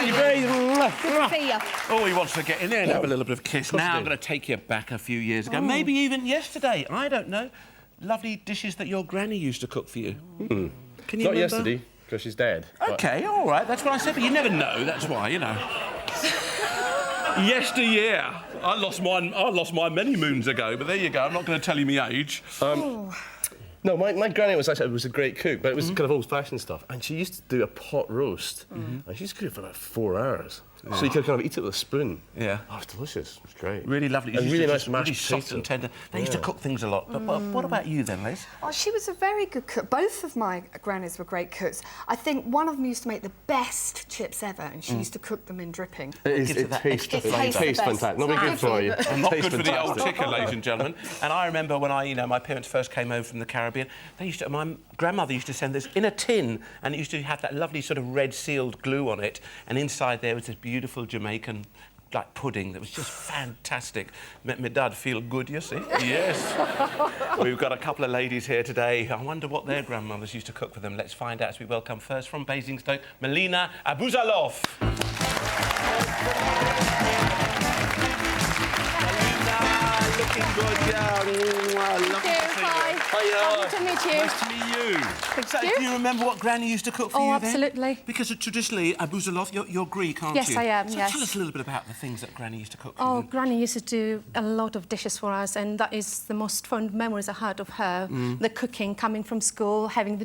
you, babe. Good to see you. Oh, he wants to get in there and have a little bit of kiss. Now I'm going to take you back a few years ago, maybe even yesterday. I don't know. Lovely dishes that your granny used to cook for you. Can you Not remember? yesterday, because she's dead. OK, all right, that's what I said, but you never know, that's why, you know. Yesteryear. I lost mine many moons ago, but there you go. I'm not going to tell you my age. No, my granny was a great cook, but it was kind of old-fashioned stuff. And she used to do a pot roast, and she used to cook it for like 4 hours. So you could kind of eat it with a spoon. Yeah. Oh, it's delicious. It was great. Really lovely. And really nice mashed really soft potato. and tender. They used to cook things a lot. But what about you then, Liz? Oh, she was a very good cook. Both of my grannies were great cooks. I think one of them used to make the best chips ever, and she used to cook them in dripping. It tastes best. fantastic. Not very good for you. Not good for the old ticker, ladies and gentlemen. And I remember when my parents first came over from the Caribbean, my grandmother used to send this in a tin, and it used to have that lovely sort of red sealed glue on it, and inside there was this beautiful Jamaican like pudding that was just fantastic. Made my dad feel good, you see. Yes. We've got a couple of ladies here today. I wonder what their grandmothers used to cook for them. Let's find out as we welcome first from Basingstoke, Molina Abuzalov. Looking good, yeah. Lovely to see you. Hi. Lovely to meet you. Nice to meet you. Thank you. Do you remember what Granny used to cook for you then? Absolutely. Because traditionally, Abuzalov, you're Greek, aren't you? Yes, I am, so yes. tell us a little bit about the things that Granny used to cook for you. Oh, Granny used to do a lot of dishes for us, and that is the most fond memories I had of her. The cooking, coming from school, having the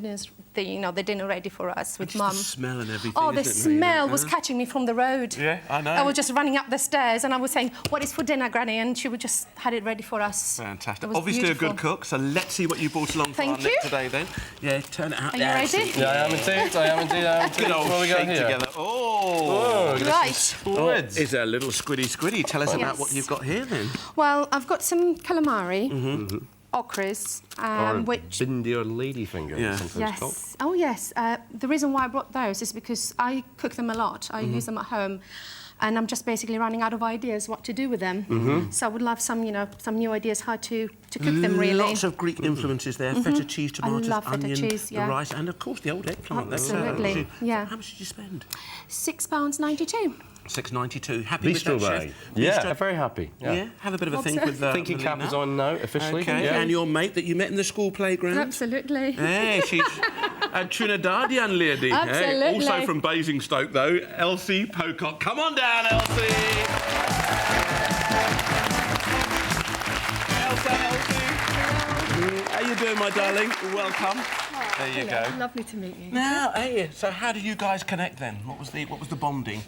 dinner ready for us with Mum. The smell and everything. Oh, the smell was catching me from the road. Yeah, I know. I was just running up the stairs and I was saying, "What is for dinner, Granny?" And she would just had it ready for us. Fantastic. Obviously beautiful. A good cook, so let's see what you brought along for our night today then. Yeah, turn it out. Are you ready? Yeah, I am indeed. Good old shake together. Oh, right. Squids. Is a little squiddy. Tell us about what you've got here then. Well, I've got some calamari. Ochres, which... bindi or ladyfinger, sometimes called. Oh, yes. The reason why I brought those is because I cook them a lot. I use them at home, and I'm just basically running out of ideas what to do with them. So I would love some new ideas how to cook them, really. Lots of Greek influences there. Feta cheese, tomatoes, I love onion, feta cheese, the rice, and, of course, the old eggplant. Absolutely, yeah. How much did you spend? £6.92. £6.92. Happy Bistro with that, bag. chef? Yeah, very happy. Yeah, have a bit of a think with Thinking cap is on now, officially. OK, and your mate that you met in the school playground? Absolutely. Hey, she's a Trinidadian lady. Absolutely. Hey, also from Basingstoke, though, Elsie Pocock. Come on down, Elsie! How you doing, my darling? Welcome. There you go. Lovely to meet you. Now, hey, so how did you guys connect then? What was the bonding?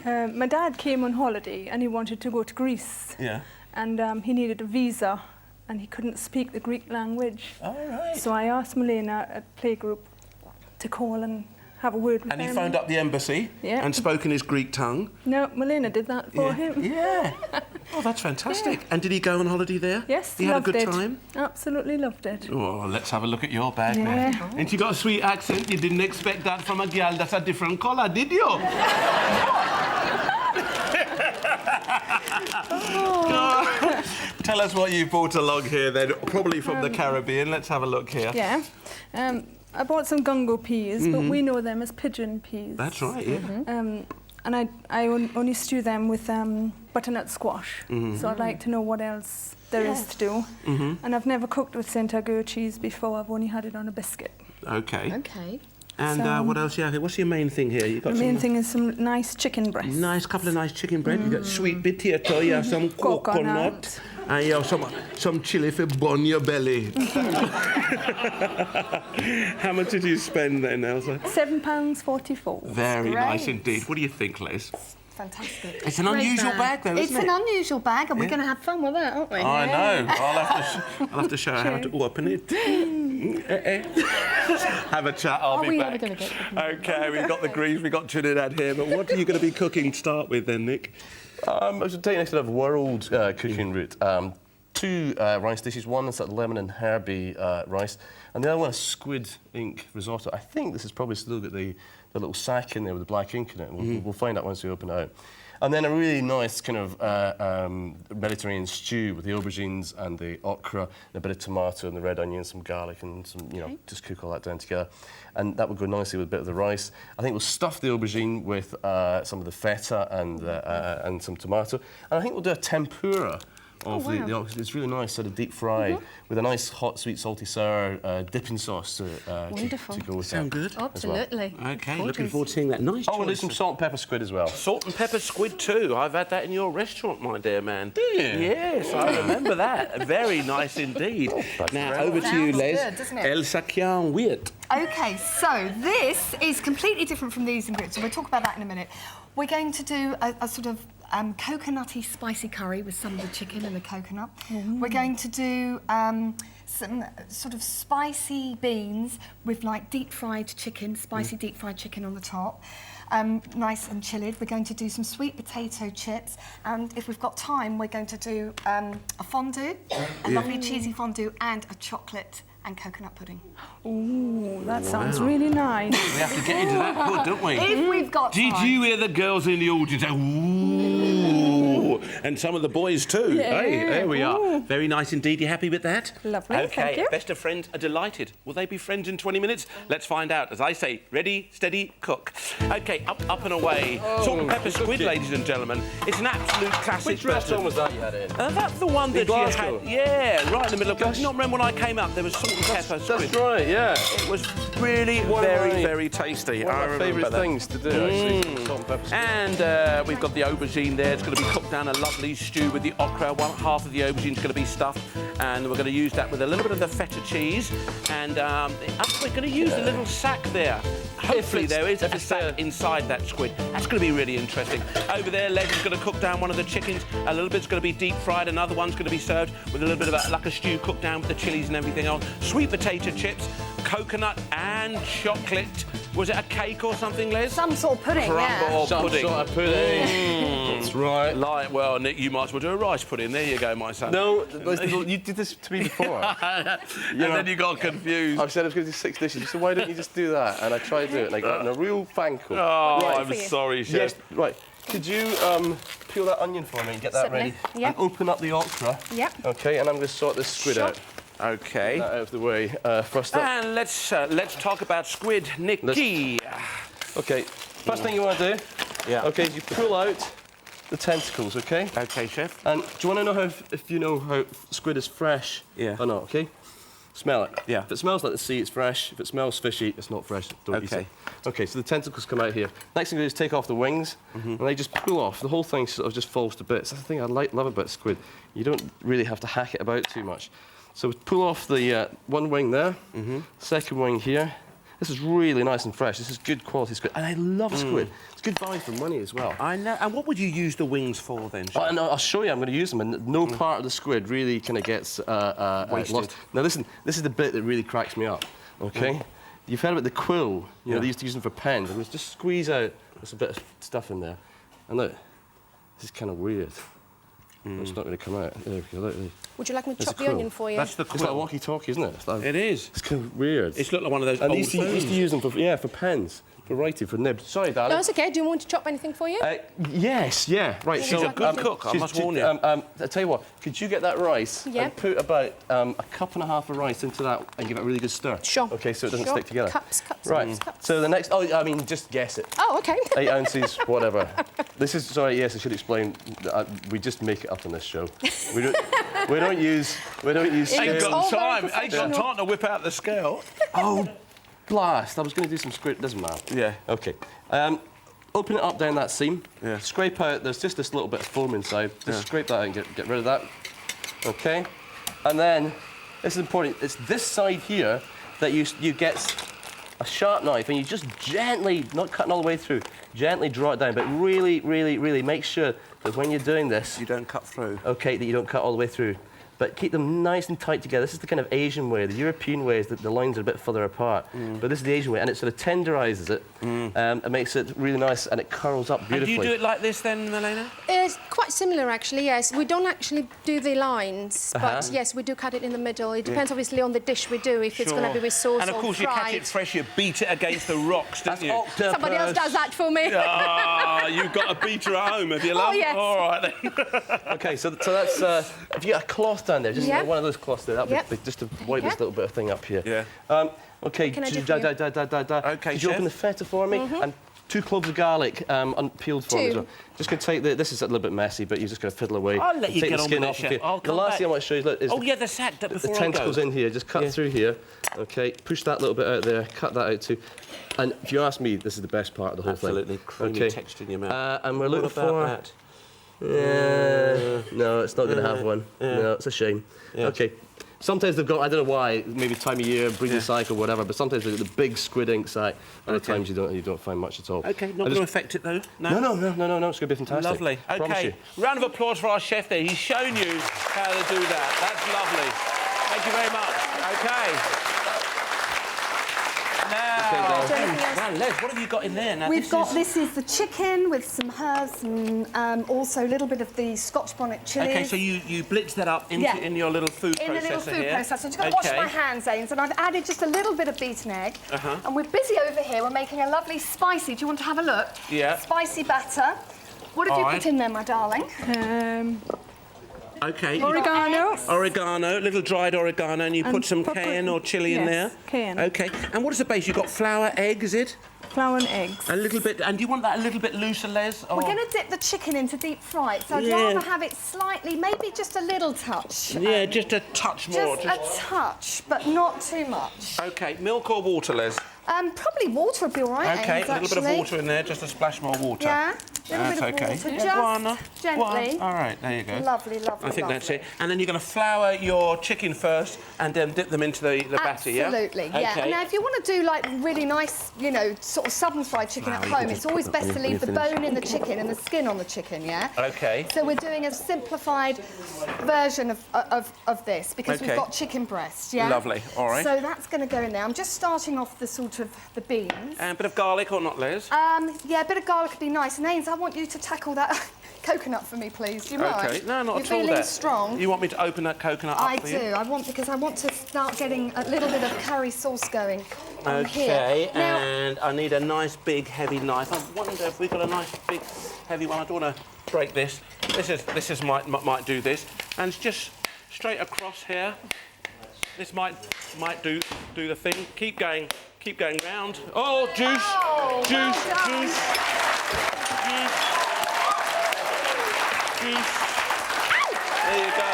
My dad came on holiday and he wanted to go to Greece. Yeah. And he needed a visa and he couldn't speak the Greek language. All right. So I asked Molina at playgroup to call and have a word with him. And he phoned up the embassy and spoke in his Greek tongue. No, Molina did that for him. Yeah. Oh, that's fantastic. And did he go on holiday there? Yes, he had a good loved it. time? Absolutely loved it. Oh, let's have a look at your bag now. And you got a sweet accent. You didn't expect that from a girl that's a different colour, did you? Tell us what you brought along here then, probably from the Caribbean. Let's have a look here. Yeah. I bought some gungo peas, but we know them as pigeon peas. That's right, yeah. And I only stew them with butternut squash. So I'd like to know what else there is to do. And I've never cooked with Saint-Agur cheese before. I've only had it on a biscuit. OK. OK. And what else you have here? What's your main thing here? You got the main thing is some nice chicken breast. Nice couple of nice chicken breast. You got sweet potato, you have some coconut. And you have some chilli for burn your belly. How much did you spend then, Elsa? £7.44. Very nice indeed. What do you think, Liz? Fantastic. It's an unusual bag, though, isn't it? It's an unusual bag, and we're going to have fun with that, aren't we? I know. I'll have to show her how to open it. Have a chat. I'll be back. OK, we've got the Greens, we've got Trinidad here, but what are you going to be cooking to start with then, Nick? I was taking a sort of world cooking route. 2 rice dishes. One is that lemon and herby rice, and the other one is squid ink risotto. I think this has probably still got the little sack in there with the black ink in it. We'll find out once we open it out. And then a really nice kind of Mediterranean stew with the aubergines and the okra, and a bit of tomato and the red onion, some garlic and some, you know, just cook all that down together. And that would go nicely with a bit of the rice. I think we'll stuff the aubergine with some of the feta and some tomato. And I think we'll do a tempura of the okra. It's really nice, sort of deep fry with a nice hot, sweet, salty, sour dipping sauce to go with Sound good? Absolutely. OK, looking forward to seeing that. Nice Oh, we'll do choice. some salt and pepper squid as well. Salt and pepper squid too. I've had that in your restaurant, my dear man. Do you? Yes, I remember that. Very nice indeed. Now, over to you, Sounds Les. good, doesn't it? Elsa Kian Wirt. OK, so this is completely different from these ingredients, and we'll talk about that in a minute. We're going to do a sort of coconutty spicy curry with some of the chicken and the coconut. We're going to do some sort of spicy beans with like deep-fried chicken, spicy deep-fried chicken on the top. Nice and chilled. We're going to do some sweet potato chips, and if we've got time, we're going to do a fondue, a lovely cheesy fondue, and a chocolate and coconut pudding. Ooh, that sounds really nice. We have to get into that good, don't we? If we've got time. Did you hear the girls in the audience say, ooh? And some of the boys too. Yeah. Hey, there we are. Ooh. Very nice indeed. You happy with that? Lovely, OK, thank you. best of friends are delighted. Will they be friends in 20 minutes? Let's find out. As I say, ready, steady, cook. OK, up and away. Salt and pepper squid, ladies and gentlemen. It's an absolute classic. Which restaurant was that you had in? That's the one that you Glasgow? had. Yeah, right in the middle of. Not remember when I came up, there was salt and pepper squid. That's right, yeah. It was really very tasty. One I of my remember favourite that. things to do, actually. Salt and pepper squid. And we've got the aubergine there. It's going to be cooked down a lovely stew with the okra. One half of the aubergine is going to be stuffed, and we're going to use that with a little bit of the feta cheese. And we're going to use the little sack there. Hopefully there is a sack inside that squid. That's going to be really interesting. Over there, Les is going to cook down one of the chickens. A little bit's going to be deep fried. Another one's going to be served with a little bit of like a stew cooked down with the chilies and everything else. Sweet potato chips, coconut and chocolate. Was it a cake or something, Les? Some sort of pudding, Crumble Some pudding. sort of pudding. That's right. Like, well, Nick, you might as well do a rice pudding. There you go, my son. No, you did this to me before. And then you got confused. I've said I was going to do 6 dishes. You said, why don't you just do that? And I tried to do it, and I got in a real fangle. Oh, Right. I'm sorry, Chef. Yes, right. Could you peel that onion for me and get that Certainly, ready? yeah. And open up the okra. Yep. OK, and I'm going to sort this squid out. OK. That out of the way. First up. And let's talk about squid, Nicky. OK, first thing you want to do, Yeah. OK, is you pull out the tentacles, OK? OK, Chef. And do you want to know if you know how squid is fresh Yeah. or not, OK? Smell it. Yeah. If it smells like the sea, it's fresh. If it smells fishy, it's not fresh. Don't eat OK. it. OK, so the tentacles come out here. Next thing you do is take off the wings, and they just pull off. The whole thing sort of just falls to bits. That's the thing I love about squid. You don't really have to hack it about too much. So we pull off the one wing there, second wing here. This is really nice and fresh. This is good quality squid. And I love squid. It's good value for money as well. I know. And what would you use the wings for then, Chef? And I'll show you. I'm going to use them, and no part of the squid really kind of gets Wasted. lost. Now listen, this is the bit that really cracks me up. Okay, you've heard about the quill. You know, they used to use them for pens. And just squeeze out. There's a bit of stuff in there. And look, this is kind of weird. It's not going to come out. There we go. Look. Would you like me to There's chop a the quill. onion for you? That's the It's like a quill. walkie-talkie, isn't it? It's, like, It is. it's kind of weird. It's looked like one of those And old they used to use them for pens, for writing, for nibs. Sorry, darling. No, it's okay. Do you want me to chop anything for you? Yes, yeah, right. She's a good cook, I must warn you. I tell you what, could you get that rice Yeah. and put about a cup and a half of rice into that and give it a really good stir? Sure. Okay, so it doesn't Sure. stick together. Cups. Right. Cups. So the next, I mean, just guess it. Oh, okay. 8 ounces, whatever. This is, sorry, yes, I should explain. We just make it up on this show. We don't use It's Ain't scales. got all very time. Ain't got professional. time to whip out the scale. Oh, blast. I was going to do some squid. Doesn't matter. Yeah. OK. Open it up down that seam. Yeah. Scrape out, there's just this little bit of foam inside. Just scrape that out and get rid of that. OK. And then, this is important, it's this side here that you get a sharp knife and you just gently, not cutting all the way through, gently draw it down, but really, really, really make sure that when you're doing this, You don't cut through. OK, that you don't cut all the way through. but keep them nice and tight together. This is the kind of Asian way. The European way is that the lines are a bit further apart, but this is the Asian way, and it sort of tenderises it. It makes it really nice, and it curls up beautifully. And do you do it like this then, Molina? It's quite similar, actually, yes. We don't actually do the lines, but yes, we do cut it in the middle. It depends, obviously, on the dish we do, if it's going to be with sauce or And of course, fried. you catch it fresh, you beat it against the rocks, don't you? Somebody else does that for me. Ah, you've got a beater at home, have you, love? Oh, yes. All right, then. OK, so that's... if you got a cloth down there, just one of those cloths there, that'd be just to wipe this little bit of thing up here. Yeah. OK, Can I do OK, could you open the feta for me? And 2 cloves of garlic unpeeled for me as well. Just going to take the... This is a little bit messy, but you're just going to fiddle away. I'll let you take get the on skin with it, off Chef. of I'll the come last back. thing I want to show you look, is yeah, the sack before the I go. tentacles in here. Just cut through here. OK, push that little bit out there, cut that out too. And if you ask me, this is the best part of the whole Absolutely thing. creamy texture in your mouth. And we're looking What about for... that? No, it's not going to have one. No, it's a shame. OK. Sometimes they've got, I don't know why, maybe time of year, breeding cycle, whatever, but sometimes they've got the big squid ink sack. Other times you don't find much at all. OK, not going to affect it, though? No, it's going to be fantastic. Lovely. Promise OK, you. round of applause for our chef there. He's shown you how to do that. That's lovely. Thank you very much. OK. Now, wow, Les, what have you got in there? Now, This is the chicken with some herbs and also a little bit of the Scotch bonnet chilli. OK, so you blitz that up in your little food processor in a little food here. processor. I've just got to wash my hands, Ains, and I've added just a little bit of beaten egg. And we're busy over here. We're making a lovely spicy. Do you want to have a look? Yeah. Spicy batter. What have you put in there, my darling? OK. Oregano. Little dried oregano, and you put some cayenne or chilli in there? Cayenne. OK. And what is the base? You've got flour, egg, is it? Flour and eggs. A little bit. And do you want that a little bit looser, Les? We're going to dip the chicken into deep fry, so I'd rather have it slightly, maybe just a little touch. Yeah, just a touch more. Just a touch, but not too much. OK. Milk or water, Les? Probably water would be all right. OK, Ains, a little bit of actually. water in there, just a splash more water. Yeah, a little bit of OK. water, Yeah, just gently. All right, there you go. Lovely, I think that's it. And then you're going to flour your chicken first and then dip them into the batter, yeah? Absolutely, yeah. Okay. And now, if you want to do, like, really nice, you know, sort of southern fried chicken at home, it's always best to leave the bone in the chicken and the skin on the chicken, yeah? OK. So we're doing a simplified version of this because we've got chicken breast, yeah? Lovely, all right. So that's going to go in there. I'm just starting off the sort of the beans. And a bit of garlic or not, Les? Yeah, a bit of garlic would be nice. And Ains, I want you to tackle that coconut for me, please. Do you mind? OK. No, not You're at all. feeling strong. You want me to open that coconut up I for do. you? Because I want to start getting a little bit of curry sauce going on OK, here. Now, and I need a nice big heavy knife. I wonder if we've got a nice big heavy one. I don't want to break this. This might do this. And it's just straight across here. This might do the thing. Keep going round. Oh, juice! Oh, Juice! well done. Juice! There you go.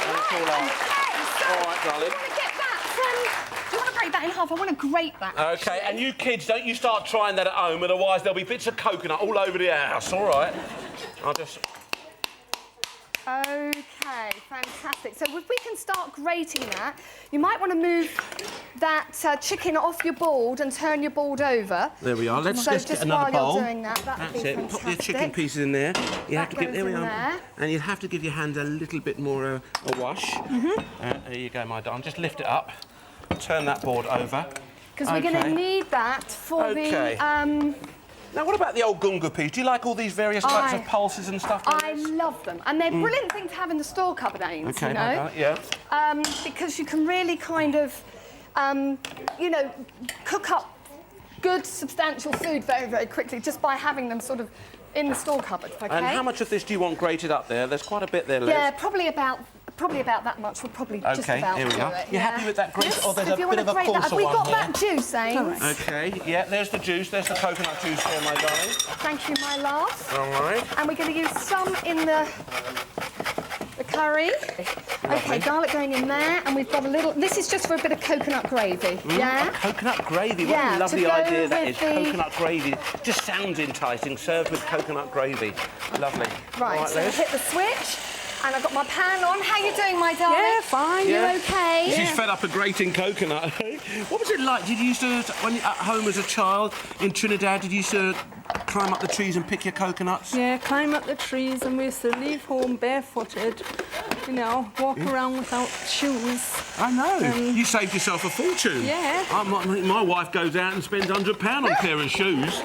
And it's all out. All right, darling. Do you want to break that in half? I want to grate that. OK, and you kids, don't you start trying that at home, otherwise there'll be bits of coconut all over the house, all right? I'll just... OK, fantastic. So if we can start grating that, you might want to move that chicken off your board and turn your board over. There we are. Let's So just just get another while bowl. you're doing that, that'd That's be it. fantastic. Put your chicken pieces in there. You have to give goes there we in are. there. And you have to give your hand a little bit more a wash. There you go, my darling. Just lift it up. Turn that board over. Because we're going to need that for the... Now, what about the old gunga peas? Do you like all these various types of pulses and stuff? I love them. And they're a brilliant thing to have in the store cupboard, Ains, OK, you know? yeah. Because you can really kind of, you know, cook up good, substantial food very, very quickly just by having them sort of in the store cupboard, OK? And how much of this do you want grated up there? There's quite a bit there, Les. Yeah, probably about that much. We'll probably just about here we do go. it. You happy with that grated? Yes, Or there's if a you bit want of to a grate that. coarser Have we one got here? that juice, Ains? OK, yeah, there's the juice. There's the coconut juice there, my darling. Thank you, my love. All right. And we're going to use some in the curry. OK, garlic going in there, and we've got a little... This is just for a bit of coconut gravy, yeah? Coconut gravy, what Yeah, a lovely to go idea that with is. the- Coconut gravy. Just sounds enticing, served with coconut gravy. Lovely. Right, All so Les. hit the switch, and I've got my pan on. How you doing, my darling? Yeah, fine. Yeah. You OK? She's fed up of grating coconut. What was it like? Did you used to, when you, at home as a child in Trinidad, did you used to climb up the trees and pick your coconuts? Yeah, climb up the trees, and we used to leave home barefooted, you know, walk around without shoes. I know. You saved yourself a fortune. Yeah. My wife goes out and spends £100 on a pair of shoes.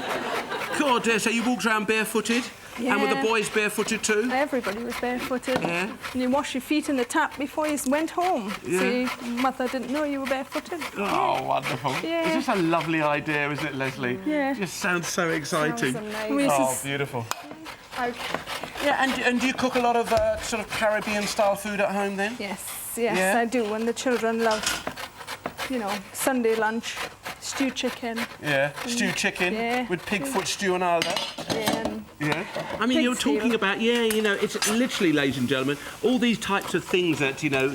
God, so you walked around barefooted? Yeah. And were the boys barefooted too? Everybody was barefooted. Yeah. And you wash your feet in the tap before you went home. Yeah. So your mother didn't know you were barefooted. Oh, wonderful. Yeah. It's just a lovely idea, isn't it, Lesley? Yeah. It just sounds so exciting. Sounds amazing. Oh, beautiful. Okay. Yeah, and do you cook a lot of sort of Caribbean-style food at home then? Yes, Yeah. I do. And the children love, you know, Sunday lunch, stewed chicken. Yeah, stewed chicken Yeah. with pig foot stew and all that. And Yeah. I mean, Pig you're talking stew. about, you know, it's literally, ladies and gentlemen, all these types of things that, you know,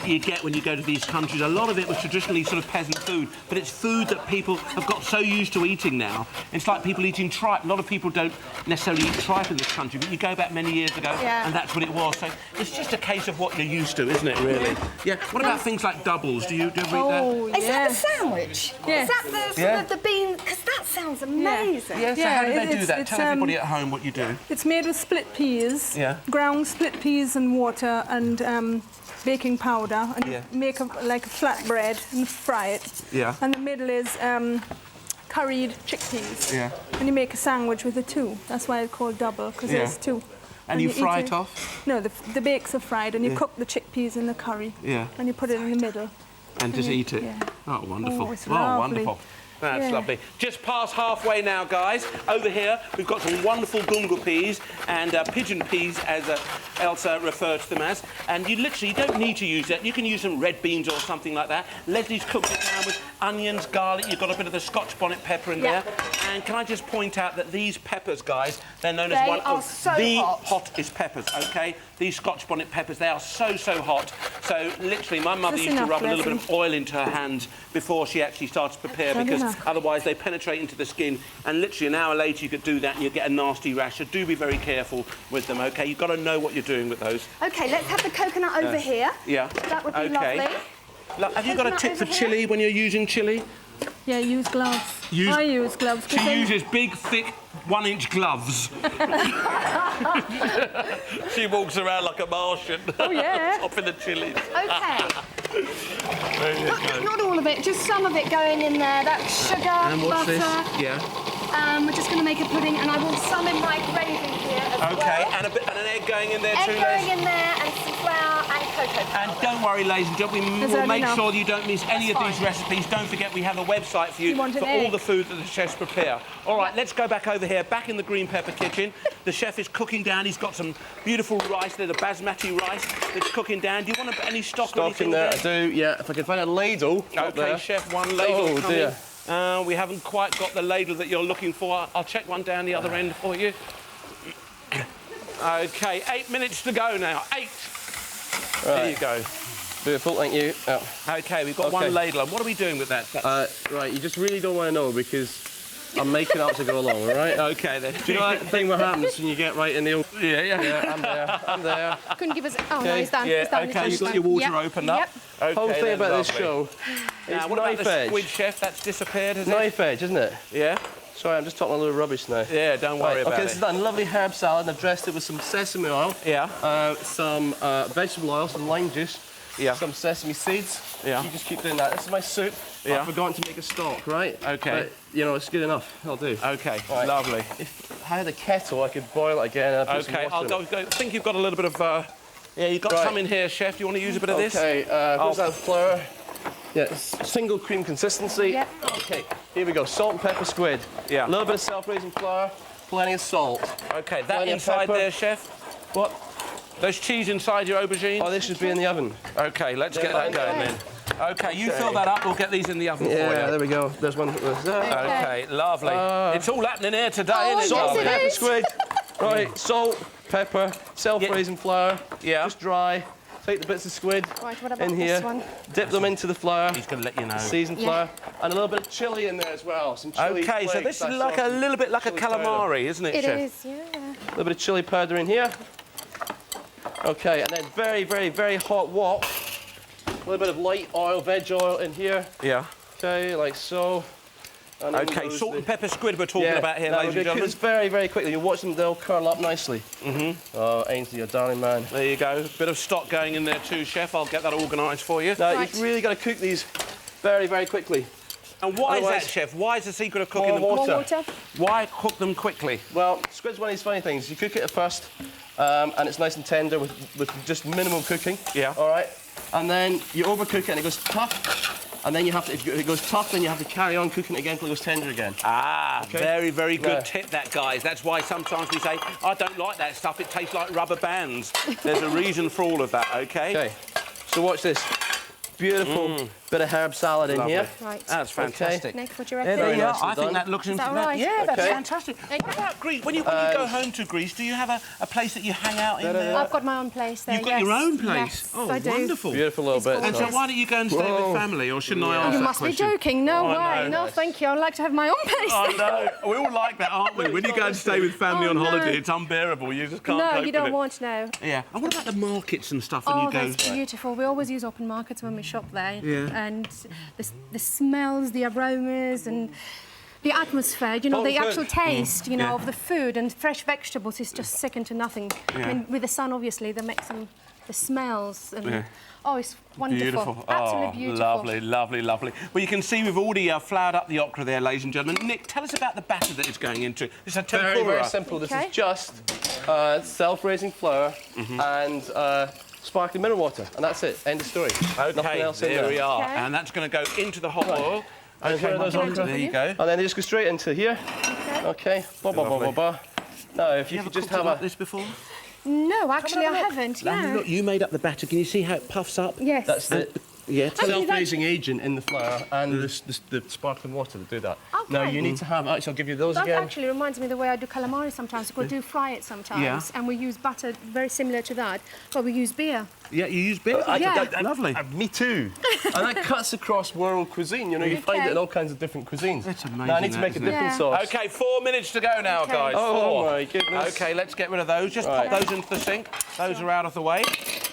you get when you go to these countries. A lot of it was traditionally sort of peasant food, but it's food that people have got so used to eating now. It's like people eating tripe. A lot of people don't necessarily eat tripe in this country, but you go back many years ago Yeah. and that's what it was. So it's just a case of what you're used to, isn't it, really? Yeah. What about things like doubles? Do you ever eat that? oh, Is that yes. the sandwich? Yes. Is that the sort of the bean? Because that sounds amazing. Yeah, so Yeah, how do they do it's- that? it's, Tell everybody at home what you do. It's made with split peas, Yeah. ground split peas and water and baking powder, and Yeah. you make like a flatbread and fry it. Yeah. And the middle is curried chickpeas. Yeah. And you make a sandwich with the two. That's why it's called double, because Yeah. there's two. And you fry eat it off? No, the bakes are fried, and you cook the chickpeas in the curry. Yeah. And you put it in the middle. And just eat it? Yeah. Oh, wonderful. Oh, it's oh, lovely. wonderful. That's Yeah. lovely. Just past halfway now, guys. Over here, we've got some wonderful gunga peas and pigeon peas, as Elsa referred to them as. And you don't need to use that. You can use some red beans or something like that. Leslie's cooked it down with onions, garlic. You've got a bit of the Scotch bonnet pepper in Yeah. there. And can I just point out that these peppers, guys, they're known They as one are of so the hot. hottest peppers, OK? These Scotch bonnet peppers, they are so, so hot. So, literally, my mother Just used to enough, rub a little bit Leslie. of oil into her hands before she actually started to prepare, Done because enough. otherwise they penetrate into the skin, and literally an hour later you could do that and you get a nasty rash. So do be very careful with them, OK? You've got to know what you're doing with those. Okay, let's have the coconut over here. Yeah. That would be Okay. lovely. Have you got a Coconut tip for over here? chilli when you're using chilli? Yeah, use gloves. I use gloves. 'cause She then- uses big, thick, 1-inch gloves. She walks around like a Martian. Oh, yeah. Chopping the chilies. Okay. There you go. Not all of it, just some of it going in there. That's sugar, And what's butter. this? Yeah. We're just going to make a pudding, and I want some in my gravy here as Okay, well. and an egg going in there Egg too, going Les? in there, and some flour and cocoa powder. And don't worry, ladies and gentlemen, Is we'll that make enough? sure that you don't miss any of That's these recipes. Don't forget, we have a website for you You want an for all egg? the food that the chefs prepare. All right, let's go back over here, back in the green pepper kitchen. The chef is cooking down. He's got some beautiful rice there, the basmati rice that's cooking down. Do you want any stock or Stock anything in there, I with do, yeah. If I can find a ladle up Okay, there. chef, one ladle Oh, coming. dear. We haven't quite got the ladle that you're looking for. I'll check one down the other end for you. Okay, 8 minutes to go now. 8. There you go. Beautiful, thank you. Oh. Okay, we've got Okay. one ladle. And what are we doing with that? Right, you just really don't want to know because I'm making up to go along, all right? Okay, then. Do you know that thing what happens when you get right in the... Yeah, yeah. Yeah, I'm there. Couldn't give us. Oh no, Okay. it's done. Yeah, It's done. okay, it's done, you've got it's your done. water Yep. opened up. Yep. Okay, Whole thing then, about this lovely. show Now, is what about knife the edge. squid, chef? That's disappeared, has it? Knife edge, isn't it? Yeah? Sorry, I'm just talking a little rubbish now. Yeah, don't worry Right, about okay, it. this is a lovely herb salad, and I've dressed it with some sesame oil, Yeah. some vegetable oil, some lime juice, Yeah. some sesame seeds. Yeah. You just keep doing that. This is my soup. Yeah. I've forgotten to make a stock, right? Okay. But, you know, it's good enough. I'll do. Okay, Right. lovely. If I had a kettle, I could boil it again. And I'd put some Okay, water I'll in go. it. I think you've got a little bit of. Yeah, you've got Right. some in here, chef. Do you want to use a bit of this? Okay, where's Oh. that flour? Yeah, it's single cream consistency. Yep. Okay, here we go. Salt and pepper squid. Yeah. A little bit of self-raising flour, plenty of salt. Okay, that Plenty of inside pepper. there, chef. What? Those cheese inside your aubergine. Oh, this should be in the oven. Okay, let's get that going then. Okay, you fill that up. We'll get these in the oven for Yeah, you. there we go. There's one. Okay, lovely. It's all happening here today, Oh, isn't it? Salt, yes, it darling? pepper, is. squid. Right, salt, pepper, self-raising flour. Yeah. Just dry. Take the bits of squid Right, what about in here. this one? Dip them into the flour. He's going to let you know. Seasoned Yeah. flour. And a little bit of chili in there as well. Some chili Okay, so flakes, this is that like sort a of little bit like a chili powder. calamari, isn't it, It chef? is, yeah. A little bit of chili powder in here. Okay, and then very, very, very hot wok. A little bit of light oil, veg oil in here. Yeah. Okay, like so. And in OK, goes salt the- and pepper squid we're talking about here, now ladies we're and gonna cook gentlemen. this very, very quickly. You watch them, they'll curl up nicely. Oh, Ainsley, your darling man. There you go. Bit of stock going in there too, Chef. I'll get that organised for you. Now, Right. you've really got to cook these very, very quickly. And why is that, Otherwise- Chef? Why is the secret of cooking More them? More water. water. Why cook them quickly? Well, squid's one of these funny things. You cook it at first, and it's nice and tender with just minimum cooking. Yeah. All right. And then you overcook it, and it goes tough. And then you have to, if it goes tough, then you have to carry on cooking it again until it goes tender again. Ah, Okay. very, very good Yeah. tip, that, guys. That's why sometimes we say, I don't like that stuff. It tastes like rubber bands. There's a reason for all of that, OK? Okay. So watch this. Beautiful bit of herb salad in Lovely. here. Right. That's fantastic. Nick, what do you Yeah, reckon? there you are. nicely I think done. that looks into that that. right? Yeah, that's Okay. fantastic. What about Greece? When you go home to Greece, do you have a place that you hang out in there? I've got my own place there. You've got yes. your own place? Yes, Oh, I do. wonderful. Beautiful little bit. And so why don't you go and stay Whoa. with family, or shouldn't I ask You that must be question? joking. No Oh, way. no. No, thank you. I'd like to have my own place. I know. We all like that, aren't we? When you go and stay with family Oh, on no. holiday, it's unbearable. You just can't No, cope you don't with it. want no. Yeah. And what about the markets and stuff when Oh, you go? that's beautiful. We always use open markets when we shop there. Yeah. And the smells, the aromas and the atmosphere, you know, Oh, the good. actual taste, you know, Yeah. of the food and fresh vegetables is just second to nothing. Yeah. I mean, with the sun, obviously, they make the smells and... Yeah. Oh, it's wonderful. Beautiful. Absolutely Oh, beautiful. lovely, lovely, lovely. Well, you can see we've already floured up the okra there, ladies and gentlemen. Nick, tell us about the batter that it's going into. It's a tempura. Very, very simple. This Okay. is just self-raising flour and sparkling mineral water, and that's it. End of story. Nothing Okay, else in there we are. Okay. And that's going to go into the hot oil. And here are those Okay, okra. there you go. And then they just go straight into here. Okay. Ba, ba, ba, ba, ba. Now, if you could just have like a... this before? No, actually, I haven't. And No. look, you made up the batter. Can you see how it puffs up? Yes. That's the Yeah. tell us. self-raising agent in the flour and the sparkling water that do that. Okay. Now, you need to have... Actually, I'll give you those That again. actually reminds me of the way I do calamari sometimes. We do fry it sometimes, Yeah. and we use butter very similar to that, but we use beer. Yeah, you use beer? Yeah. Lovely. Me too. And that cuts across world cuisine. You know, you find it Okay. in all kinds of different cuisines. It's amazing, Now, I need to that, make a isn't it? dipping Yeah. sauce. OK, 4 minutes to go now, Okay. guys. Oh, 4. my goodness. OK, let's get rid of those. Just Right. pop those into the sink. Those are out of the way.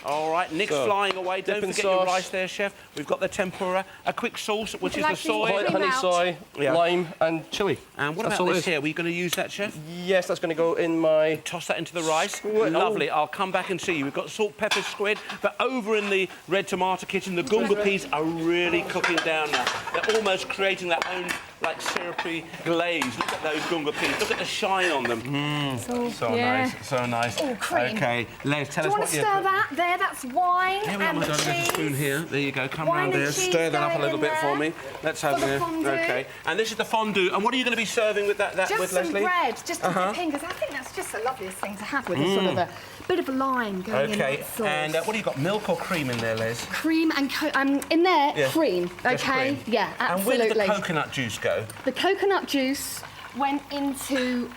All right, Nick's So, flying away. Don't dipping forget your sauce. rice there, Chef. We've got the tempura, a quick sauce, which you is the like the soy. cream Honey, out? soy, Yeah. lime, and chili. And what That's about all it this is. here? Are we going to use that, Chef? Yes, that's going to go in my... Toss that into the rice. Squid. Lovely. I'll come back and see you. We've got salt, pepper, squid, but over in the red tomato kitchen, the gunga peas are really cooking down now. They're almost creating their own, like, syrupy glaze. Look at those gunga peas. Look at the shine on them. So yeah. nice. So nice. Oh, cream. OK, Les, tell Do us you want what to you... stir that? There, that's wine Here we are, and my the darling. There's a cheese. spoon here. There you go. Come Wine round and there. cheese Stir that up a going little in bit for there. me. Let's have For the it. fondue. OK. And this is the fondue. And what are you going to be serving with that Just with, some Lesley? bread, just to dip in, because I think that's just the loveliest thing to have with a sort of a bit of lime going in OK. that sauce. And what do you got? Milk or cream in there, Les? Cream and in there, Yeah. cream. Just Okay, cream. yeah, And where absolutely. did the coconut juice go? The coconut juice went into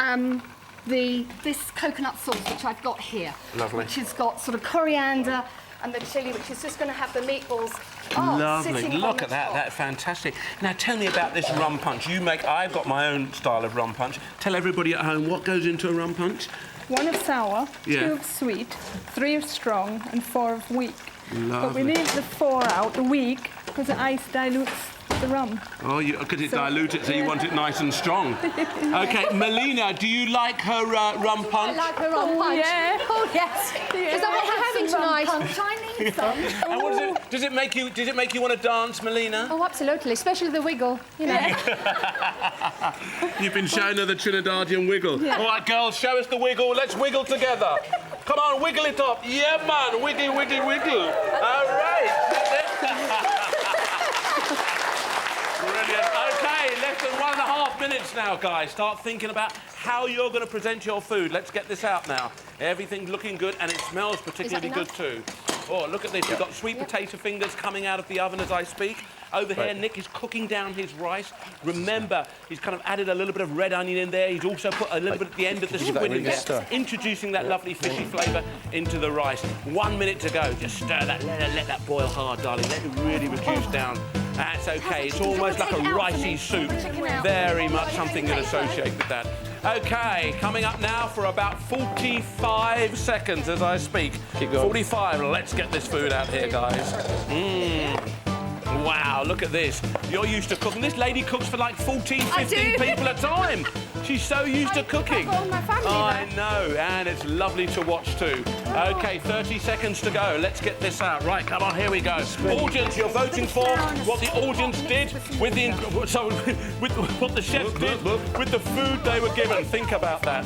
this coconut sauce which I've got here. Lovely. Which has got sort of coriander and the chilli, which is just going to have the meatballs. Lovely. sitting Look on at the that. top. That's fantastic. Now tell me about this rum punch. I've got my own style of rum punch. Tell everybody at home what goes into a rum punch. 1 of sour, Yeah. 2 of sweet, 3 of strong, and 4 of weak. But we Lovely. leave the 4 out, the weak, because the ice dilutes the rum. Oh, because it So- dilutes it, so you want it nice and strong. OK, Molina, do you like her rum I punch? like her rum punch. yeah. Oh, yes. Is that what we're having Some rum tonight? punch, I need some. And what is it? Does it make you want to dance, Molina? Oh, absolutely, especially the wiggle, you know. You've been showing her the Trinidadian wiggle. All right, girls, show us the wiggle. Let's wiggle together. Come on, wiggle it up. Yeah, man, wiggle, wiggle, wiggle. All right. Brilliant. OK, less than 1.5 minutes now, guys. Start thinking about how you're going to present your food. Let's get this out now. Everything's looking good, and it smells particularly good enough? too. Oh, look at this. We've got sweet potato fingers coming out of the oven as I speak. Over here, Nick is cooking down his rice. Remember, he's kind of added a little bit of red onion in there. He's also put a little bit at the end of the Give that squid really in good there, stir. introducing that lovely fishy flavour into the rice. 1 minute to go. Just stir that. Let that boil hard, darling. Let it really reduce down. That's OK. It's almost like a ricey soup. Very much something you'd associate with that. OK, coming up now for about 45 seconds as I speak. Keep going. 45. Let's get this food out here, guys. Wow, look at this. You're used to cooking. This lady cooks for like 14, 15 people at a time. She's so used to cooking. I've got all my family I there. know, and it's lovely to watch too. OK, 30 seconds to go. Let's get this out. Right, come on, here we go. Audience, you're voting for what the audience did with the with what the chefs did with the food they were given. Think about that.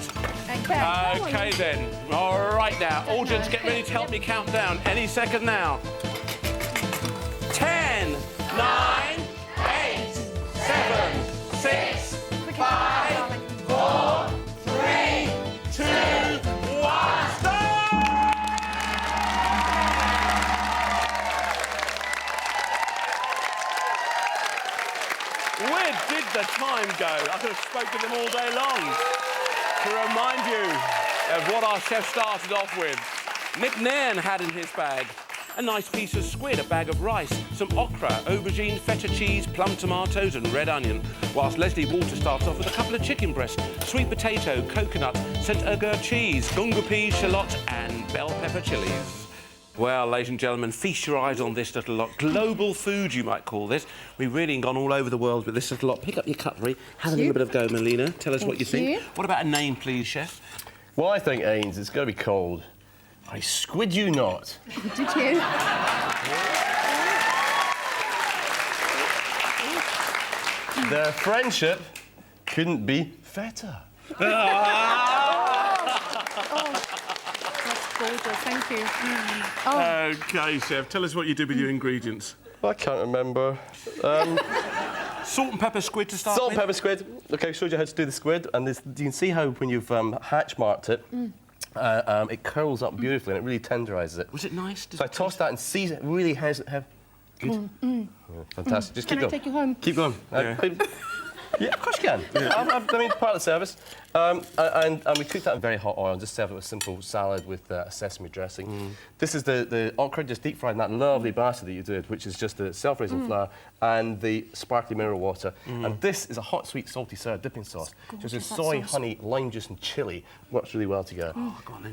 OK then. All right now, audience, get ready to help me count down. Any second now. 10, 9, 8, 7, 6, 5, 4, 3, 2, 1. Stop! Where did the time go? I could have spoken to them all day long. To remind you of what our chef started off with. Nick Nairn had in his bag a nice piece of squid, a bag of rice, some okra, aubergine, feta cheese, plum tomatoes and red onion, whilst Lesley Walter starts off with a couple of chicken breasts, sweet potato, coconut, Saint-Agur cheese, gunga peas, shallots and bell pepper chilies. Well, ladies and gentlemen, feast your eyes on this little lot. Global food, you might call this. We've really gone all over the world with this little lot. Pick up your cutlery, have a little bit of go, Molina. Tell us what you think. What about a name, please, chef? Well, I think, Ains, it's got to be called I Squid You Not. Did you? Their friendship couldn't be better. That's gorgeous, thank you. OK, chef, tell us what you did with your ingredients. I can't remember. Salt and pepper squid to start Salt with. and pepper squid. OK, I showed you how to do the squid, and this, you can see how when you've hatch marked it, it curls up beautifully and it really tenderises it. Was it nice? So I tossed that and seasoned it. Really has good. Yeah, fantastic. Just keep Can I going. take you home? Keep going. Yeah. Yeah, of course you can. I mean, it's part of the service. And we cooked that in very hot oil and just served it with a simple salad with sesame dressing. This is the okra just deep fried in that lovely batter that you did, which is just the self-raising flour and the sparkly mineral water. And this is a hot, sweet, salty sour dipping sauce. Just with soy, honey, lime juice and chilli. Works really well together.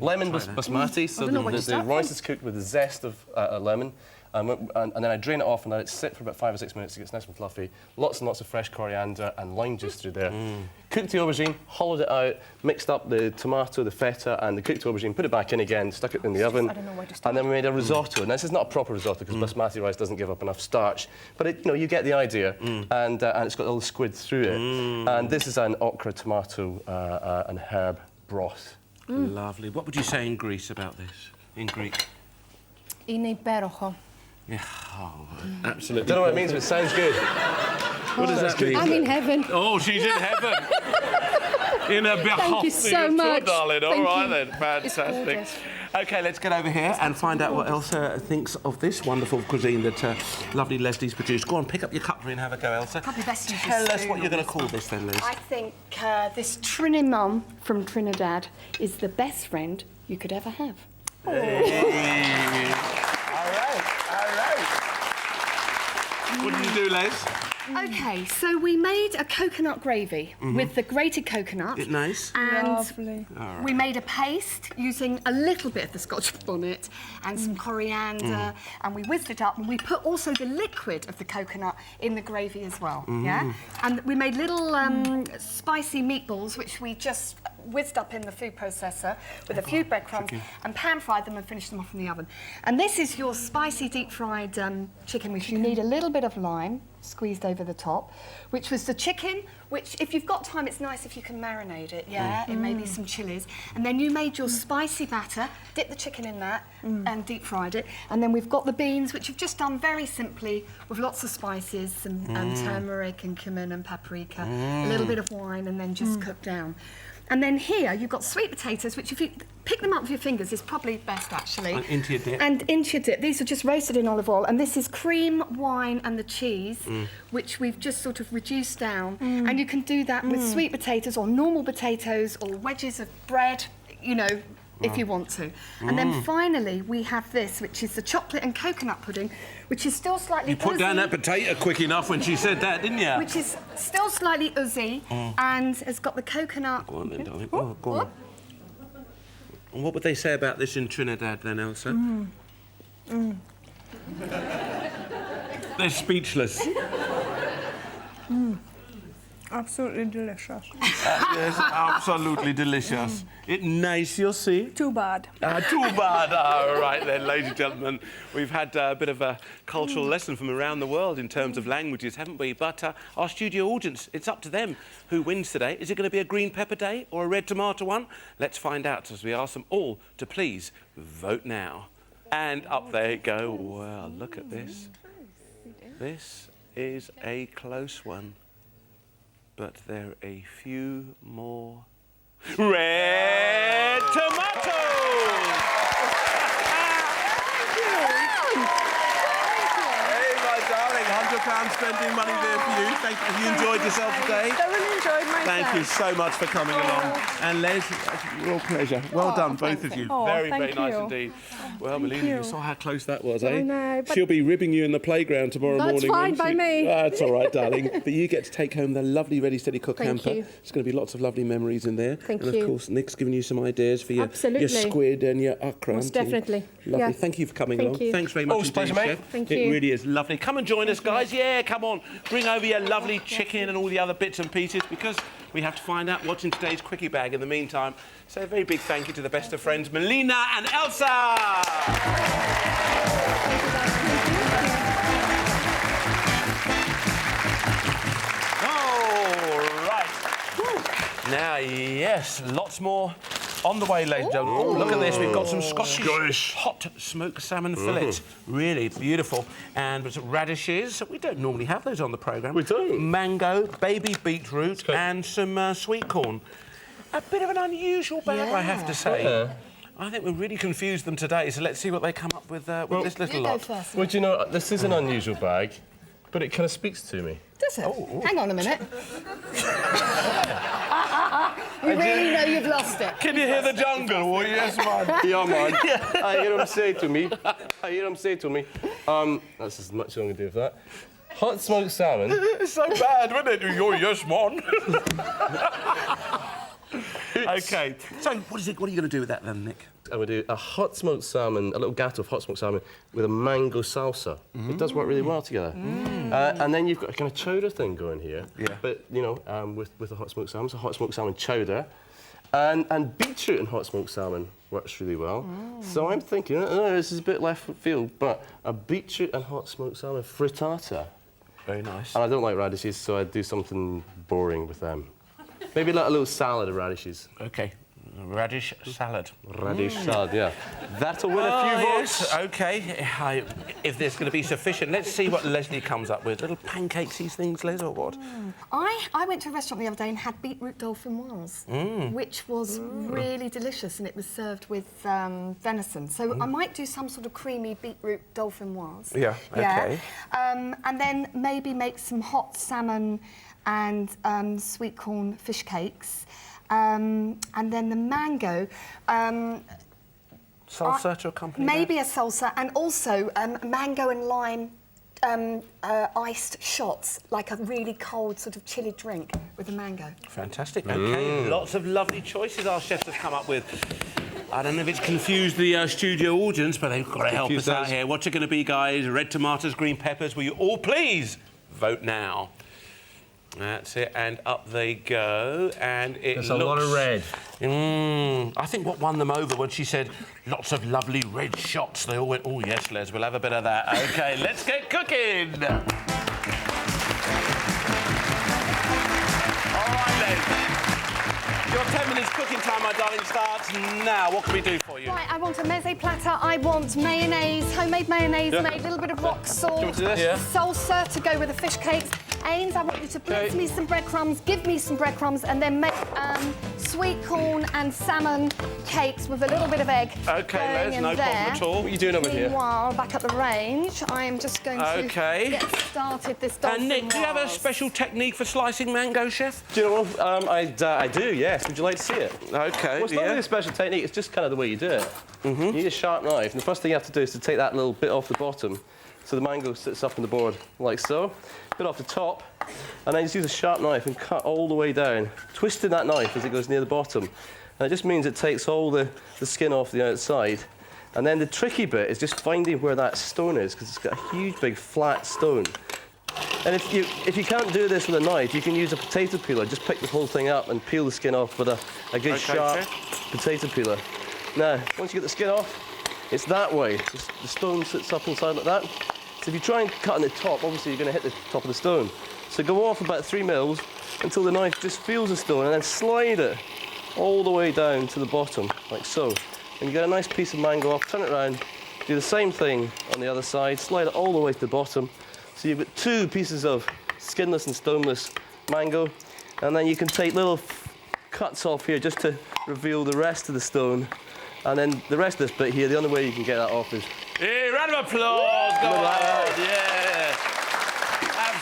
Lemon basmati, so the rice is cooked with the zest of a lemon. And then I drain it off and let it sit for about 5 or 6 minutes. It gets nice and fluffy. Lots and lots of fresh coriander and lime juice through there. Cooked the aubergine, hollowed it out, mixed up the tomato, the feta, and the cooked aubergine, put it back in again, stuck it in the oven. I don't know where to start. And then we made a risotto. Now, this is not a proper risotto because basmati rice doesn't give up enough starch. But it, you know, you get the idea. And it's got all the squid through it. And this is an okra, tomato, and herb broth. Lovely. What would you say in Greece about this? In Greek? Είναι υπέροχο. Yeah, absolutely. Don't know what it means, but it sounds good. What does that mean? I'm in heaven. Oh, she's in heaven. In a Thank you so much. Darling. All Thank right you. then, fantastic. gorgeous. OK, let's get over here and find out what Elsa thinks of this wonderful cuisine that lovely Lesley's produced. Go on, pick up your cutlery and have a go, Elsa. Probably best use Tell your us what spoon you're going on to call this then, Liz. I think this Trinimum from Trinidad is the best friend you could ever have. Hey. All right. What did you do, Les? OK, so we made a coconut gravy with the grated coconut. Is it nice? And Lovely. we made a paste using a little bit of the Scotch bonnet and some coriander, and we whizzed it up, and we put also the liquid of the coconut in the gravy as well, yeah? And we made little spicy meatballs, which we just whizzed up in the food processor with a few breadcrumbs and pan-fried them and finished them off in the oven. And this is your spicy deep-fried chicken, which you need a little bit of lime squeezed over the top, which was the chicken, which, if you've got time, it's nice if you can marinate it, in maybe some chilies. And then you made your spicy batter, dipped the chicken in that and deep-fried it. And then we've got the beans, which you've just done very simply with lots of spices and turmeric and cumin and paprika, a little bit of wine, and then just cooked down. And then here, you've got sweet potatoes, which if you pick them up with your fingers is probably best, actually. And into your dip. And into your dip. These are just roasted in olive oil. And this is cream, wine and the cheese, which we've just sort of reduced down. And you can do that with sweet potatoes or normal potatoes or wedges of bread, you know, if you want to. And then finally, we have this, which is the chocolate and coconut pudding, which is still slightly You put down that potato quick enough when she said that, didn't you? which is still slightly uzzy and has got the coconut. Go on then, darling. Go on. And what would they say about this in Trinidad then, Elsa? They're speechless. Absolutely delicious. Yes, absolutely delicious. It nice, you'll see. Too bad. Too bad. All right then, ladies and gentlemen, we've had a bit of a cultural lesson from around the world in terms of languages, haven't we? But our studio audience, it's up to them who wins today. Is it going to be a green pepper day or a red tomato one? Let's find out as we ask them all to please vote now. And up they go. Well, look at this. This is a close one. But there are a few more red tomatoes! Hey, my darling, £100 spending money there for you. Thank you. Have you enjoyed yourself today? Thoroughly enjoyed myself. Thank you so much for coming along. And Les, it's a real pleasure. Well done, both of you. Very, very nice indeed. Well, Molina, you saw how close that was, eh? I know, but she'll be ribbing you in the playground tomorrow morning. That's fine by me. That's all right, darling. But you get to take home the lovely Ready Steady Cook hamper. you. There's going to be lots of lovely memories in there. Thank and you. of course, Nick's given you some ideas for your squid and your okra. Most definitely. Lovely. Yeah. Thank you for coming Thank along. you. Thanks very much Always a pleasure, indeed, mate. Chef. Thank It you. really is lovely. Come and join us, guys. Yeah, come on. Bring over your lovely chicken and all the other bits and pieces because we have to find out what's in today's Quickie bag in the meantime. So a very big thank you to the best of friends, Molina and Elsie! Now, yes, lots more on the way, ladies and gentlemen. Oh, look at this. We've got some Scottish hot smoked salmon fillets. Really beautiful. And with some radishes. We don't normally have those on the programme. We don't. Mango, baby beetroot and some sweet corn. A bit of an unusual bag, I have to say. I think we really confused them today, so let's see what they come up with this little lot. First. Well, do you know, this is an unusual bag, but it kind of speaks to me. Does it? Hang on a minute. We really know you've lost it. Can you hear the jungle? Oh, yes, man. Yeah, man. I hear him say to me. That's as much as I'm going to do with that. Hot smoked salmon. It's so bad, wasn't it? You're yes, man. OK, so what are you going to do with that then, Nick? I would do a hot smoked salmon, a little gatto of hot smoked salmon with a mango salsa. It does work really well together. And then you've got a kind of chowder thing going here. Yeah. But, you know, with the hot smoked salmon, so hot smoked salmon chowder. And beetroot and hot smoked salmon works really well. So I'm thinking, this is a bit left field, but a beetroot and hot smoked salmon frittata. Very nice. And I don't like radishes, so I'd do something boring with them. Maybe like a little salad of radishes. OK, radish salad. Radish salad, yeah. That'll win a few votes. Yes, OK. If there's going to be sufficient, let's see what Lesley comes up with. Little pancakes, these things, Les, or what? I went to a restaurant the other day and had beetroot dauphinoise, which was really delicious, and it was served with venison. So I might do some sort of creamy beetroot dauphinoise. Yeah, OK. And then maybe make some hot salmon and sweet corn fish cakes. And then the mango. Salsa to accompany Maybe a salsa, and also mango and lime iced shots, like a really cold sort of chilly drink with a mango. Fantastic. OK, lots of lovely choices our chefs have come up with. I don't know if it's confused the studio audience, but they've got to help us out here. What's it going to be, guys? Red tomatoes, green peppers. Will you all please vote now? That's it, and up they go, and it There's looks... a lot of red. I think what won them over when she said lots of lovely red shots, they all went, oh, yes, Les, we'll have a bit of that. OK, let's get cooking! All right, Les. Your 10 minutes cooking time, my darling, starts now. What can we do for you? Right, I want a meze platter. I want mayonnaise, homemade mayonnaise made, a little bit of rock salt, salsa to go with the fish cakes. Ains, I want you to blitz me some breadcrumbs, give me some breadcrumbs, and then make sweet corn and salmon cakes with a little bit of egg. OK, Les, no problem at all. What are you doing over here? Meanwhile, back up the range, I am just going to get started this And Nick, do you have a special technique for slicing mango, chef? Do you know what? I do, yes. Would you like to see it? OK, Well, it's not really a special technique, it's just kind of the way you do it. You need a sharp knife, and the first thing you have to do is to take that little bit off the bottom so the mango sits up on the board, like so. Bit off the top, and then just use a sharp knife and cut all the way down, twisting that knife as it goes near the bottom. And it just means it takes all the skin off the outside, And then the tricky bit is just finding where that stone is, because it's got a huge, big, flat stone. And if you can't do this with a knife, you can use a potato peeler. Just pick the whole thing up and peel the skin off with a good sharp potato peeler. Now, once you get the skin off, it's that way. The stone sits up inside like that. So if you try and cut on the top, obviously you're going to hit the top of the stone. So go off about 3 mils until the knife just feels the stone, and then slide it all the way down to the bottom, like so. And you get a nice piece of mango off, turn it around, do the same thing on the other side, slide it all the way to the bottom. So you've got 2 pieces of skinless and stoneless mango, and then you can take little cuts off here just to reveal the rest of the stone. And then the rest of this bit here, the only way you can get that off is... Hey, round of applause! Go on! Yeah!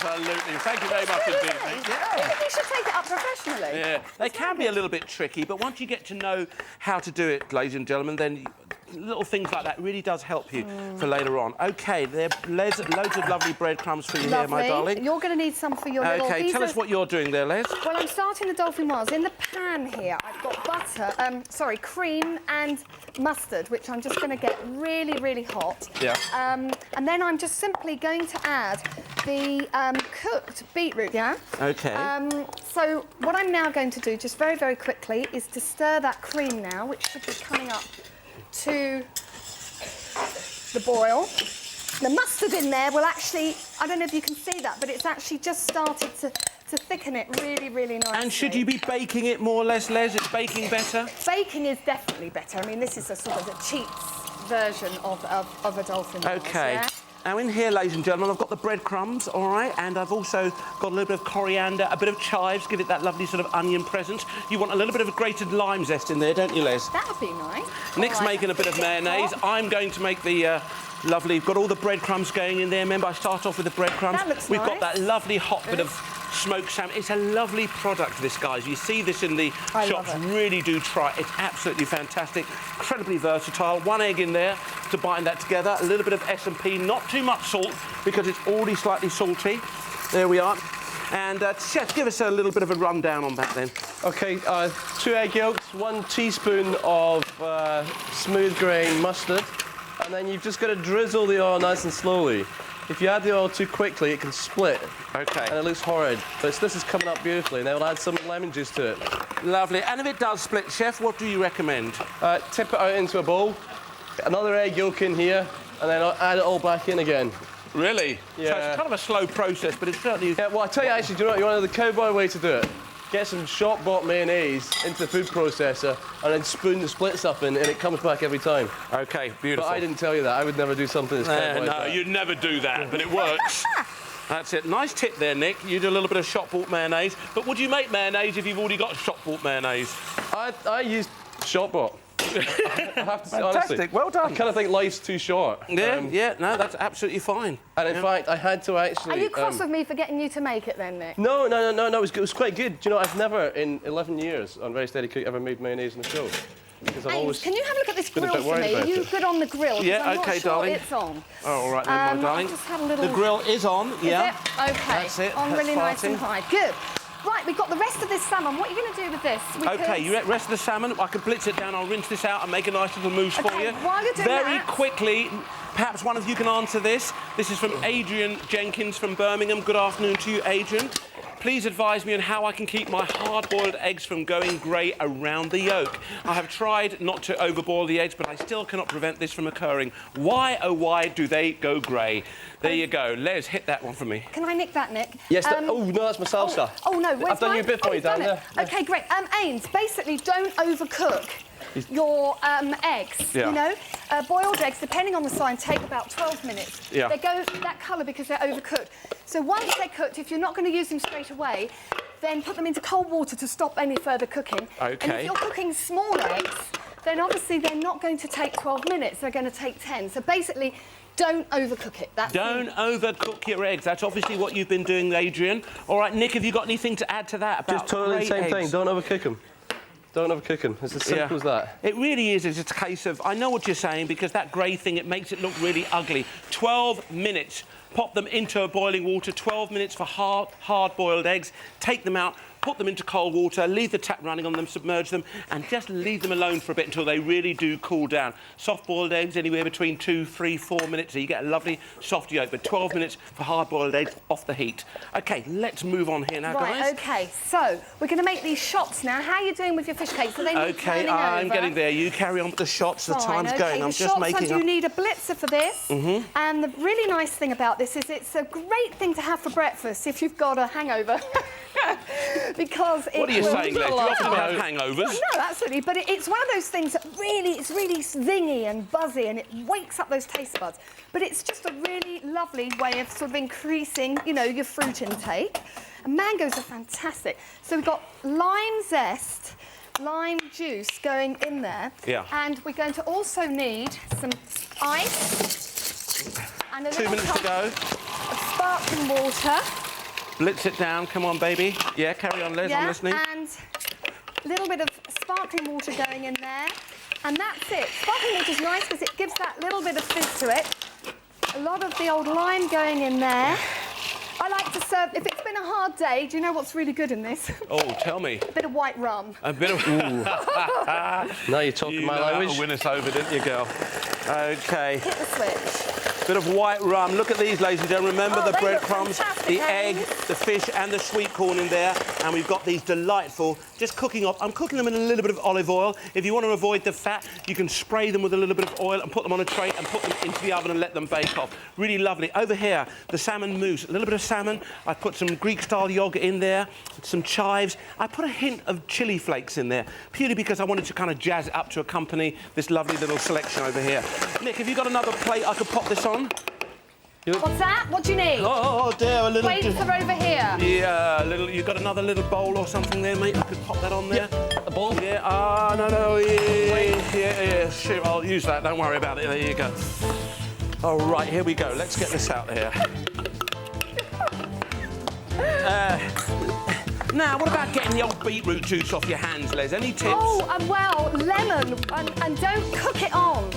Absolutely. Thank you very much indeed. I think we should take it up professionally. Yeah. They can be a little bit tricky, but once you get to know how to do it, ladies and gentlemen, then little things like that really does help you for later on. OK, there are loads of lovely breadcrumbs for you here, my darling. You're going to need some for your little... OK, tell us what you're doing there, Les. Well, I'm starting the dauphinoise. In the pan here, I've got butter, cream and mustard, which I'm just going to get really, really hot. Yeah. And then I'm just simply going to add the cooked beetroot, yeah? OK. So what I'm now going to do, just very, very quickly, is to stir that cream now, which should be coming up to the boil. The mustard in there will actually, I don't know if you can see that, but it's actually just started to thicken it really, really nicely. And should you be baking it more or less, Les? Is baking better? Baking is definitely better. I mean, this is a sort of a cheats version of a dolphin. OK. Yeah? Now, in here, ladies and gentlemen, I've got the breadcrumbs, all right, and I've also got a little bit of coriander, a bit of chives, give it that lovely sort of onion presence. You want a little bit of a grated lime zest in there, don't you, Les? That would be nice. Nick's making a bit of mayonnaise. I'm going to make the lovely... Got all the breadcrumbs going in there. Remember, I start off with the breadcrumbs. That looks We've nice. got that lovely hot bit of smoked salmon. It's a lovely product, this, guys. You see this in the shops. Really do try it. It's absolutely fantastic. Incredibly versatile. 1 egg in there to bind that together. A little bit of S&P. Not too much salt because it's already slightly salty. There we are. And Chef, give us a little bit of a rundown on that then. OK, 2 egg yolks, 1 teaspoon of smooth grain mustard, and then you've just got to drizzle the oil nice and slowly. If you add the oil too quickly, it can split. OK. And it looks horrid. But this is coming up beautifully. Now we'll add some lemon juice to it. Lovely. And if it does split, Chef, what do you recommend? Tip it out into a bowl, another egg yolk in here, and then I'll add it all back in again. Really? Yeah. So it's kind of a slow process, but it's certainly... Yeah, well, I tell you, actually, do you know what? You want the cowboy way to do it? Get some shop-bought mayonnaise into the food processor and then spoon the splits up in, and it comes back every time. OK, beautiful. But I didn't tell you that. I would never do something as cowboy as No, that. you'd never do that, but it works. That's it. Nice tip there, Nick. You do a little bit of shop-bought mayonnaise. But would you make mayonnaise if you've already got shop-bought mayonnaise? I use shop-bought. I have to say, Fantastic, honestly, well done. I kind of think life's too short. Yeah, no, that's absolutely fine. And in fact, I had to actually... Are you cross with me for getting you to make it then, Nick? No, it was quite good. Do you know, I've never, in 11 years on Very Steady Cook, ever made mayonnaise in the show. Because I've always... Can you have a look at this been a grill bit for worried me? Are about you it. good on the grill? Yeah, I'm not OK, sure darling. it's on. Oh, all right then, my darling. I've just had a little... The grill is on, yeah. Is it? OK. That's it. On That's really nice and farting. high. Good. Right, we've got the rest of this salmon. What are you going to do with this? OK, you rest of the salmon. I can blitz it down. I'll rinse this out and make a nice little mousse for you. While you're doing Very that... quickly, perhaps one of you can answer this. This is from Adrian Jenkins from Birmingham. Good afternoon to you, Adrian. Please advise me on how I can keep my hard-boiled eggs from going grey around the yolk. I have tried not to overboil the eggs, but I still cannot prevent this from occurring. Why, oh why, do they go grey? There you go. Les, hit that one for me. Can I nick that, Nick? Yes, oh, no, that's my salsa. Oh, no, where's I've done you a bit for you down there. OK, great. Ains, basically, don't overcook your eggs. Yeah. You know, boiled eggs, depending on the size, take about 12 minutes. Yeah. They go that colour because they're overcooked. So once they're cooked, if you're not going to use them straight away, then put them into cold water to stop any further cooking. OK. And if you're cooking small eggs, then obviously they're not going to take 12 minutes. They're going to take 10. So basically, don't overcook it. Don't overcook your eggs. That's obviously what you've been doing, Adrian. All right, Nick, have you got anything to add to that about Just totally the same eggs? thing. Don't overcook them. Don't overcook them. It's as simple as that. It really is. It's a case of... I know what you're saying, because that grey thing, it makes it look really ugly. 12 minutes. Pop them into boiling water. 12 minutes for hard-boiled eggs. Take them out. put them into cold water, leave the tap running on them, submerge them, and just leave them alone for a bit until they really do cool down. Soft-boiled eggs, anywhere between 2, 3, 4 minutes, so you get a lovely soft yolk, but 12 minutes for hard-boiled eggs off the heat. OK, let's move on here now, guys. Right, OK, so we're going to make these shots now. How are you doing with your fish cakes? Are they OK, I'm getting there. You carry on with the shots. The time's going. I'm just making up. You need a blitzer for this. And the really nice thing about this is it's a great thing to have for breakfast if you've got a hangover. Because what are you saying, Les? Do you often have hangovers? No, absolutely. But it's one of those things that it's really zingy and buzzy and it wakes up those taste buds. But it's just a really lovely way of sort of increasing, you know, your fruit intake. And mangoes are fantastic. So we've got lime zest, lime juice going in there. Yeah. And we're going to also need some ice and a 2 little minutes to go. of sparkling water. Blitz it down. Come on, baby. Yeah, carry on, Les. I'm listening. And a little bit of sparkling water going in there. And that's it. Sparkling water's nice because it gives that little bit of fizz to it. A lot of the old lime going in there. I like to serve, if it's been a hard day, do you know what's really good in this? Oh, tell me. A bit of white rum. A bit of... Now you're talking my language. You win us over, didn't you, girl? OK. Hit the switch. Bit of white rum. Look at these, ladies and gentlemen. Remember the they look breadcrumbs, fantastic, the eh? egg, the fish and the sweet corn in there. And we've got these delightful, just cooking off. I'm cooking them in a little bit of olive oil. If you want to avoid the fat, you can spray them with a little bit of oil and put them on a tray and put them into the oven and let them bake off. Really lovely. Over here, the salmon mousse. A little bit of salmon. I put some Greek-style yoghurt in there, some chives. I put a hint of chilli flakes in there, purely because I wanted to kind of jazz it up to accompany this lovely little selection over here. Nick, have you got another plate I could pop this on? What's that? What do you need? Oh, dear, a little... Plates are over here. Yeah, a little... You got another little bowl or something there, mate? I could pop that on there. A bowl? Yeah, no, yeah, sure, I'll use that. Don't worry about it. There you go. All right, here we go. Let's get this out here. Now, what about getting the old beetroot juice off your hands, Les? Any tips? Oh, well, lemon, and don't cook it on.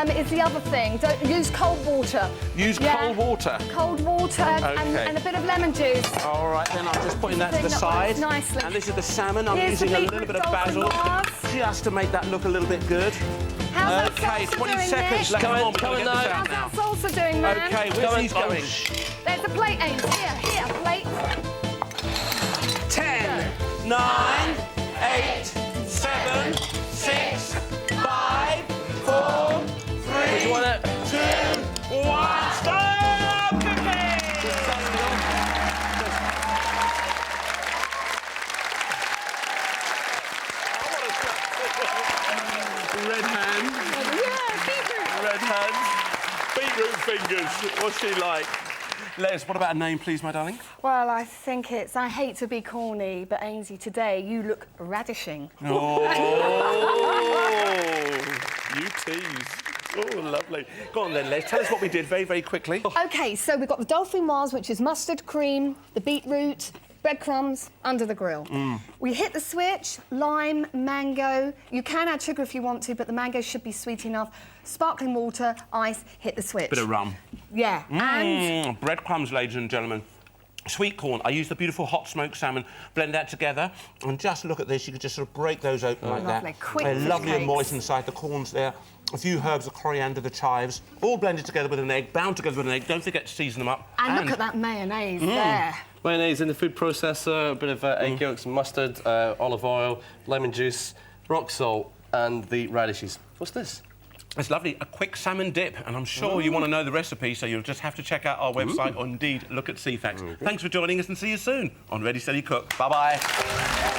Is the other thing. Don't use cold water. Use cold water? Cold water and a bit of lemon juice. All right, then I'm just putting that to the side. Nicely. And this is the salmon. I'm Here's using a the little bit of basil dolphin just to make that look a little bit good. How's OK, that 20 doing, seconds. Nick? Come on, come on get this now. out How's now. that salsa doing, man? OK, where's these going? There's a plate, Ames. Here, plate. 10, 9, 8, 7, 6, 5, 4, 3, 2, 1. Stop cooking! Red hands. Yeah, beetroot. Red hands. Beetroot fingers. What's she like? Les, what about a name, please, my darling? Well, I think it's... I hate to be corny, but Ainsley, today you look radishing. Oh, you tease. Oh, lovely. Go on then, Les. Tell us what we did very, very quickly. OK, so we've got the dauphinoise, which is mustard cream, the beetroot, breadcrumbs under the grill. We hit the switch, lime, mango. You can add sugar if you want to, but the mango should be sweet enough. Sparkling water, ice, hit the switch. Bit of rum. Yeah, and... Breadcrumbs, ladies and gentlemen. Sweet corn. I use the beautiful hot smoked salmon, blend that together, and just look at this. You could just sort of break those open like lovely. that. Quick They're lovely and cakes. moist inside. The corn's there. A few herbs, the coriander, the chives, all blended together with an egg, bound together with an egg. Don't forget to season them up. And look at that mayonnaise there. Mayonnaise in the food processor, a bit of egg yolks, mustard, olive oil, lemon juice, rock salt, and the radishes. What's this? It's lovely, a quick salmon dip, and I'm sure you want to know the recipe, so you'll just have to check out our website or indeed look at CFAX. Thanks for joining us and see you soon on Ready, Steady, Cook. Bye-bye.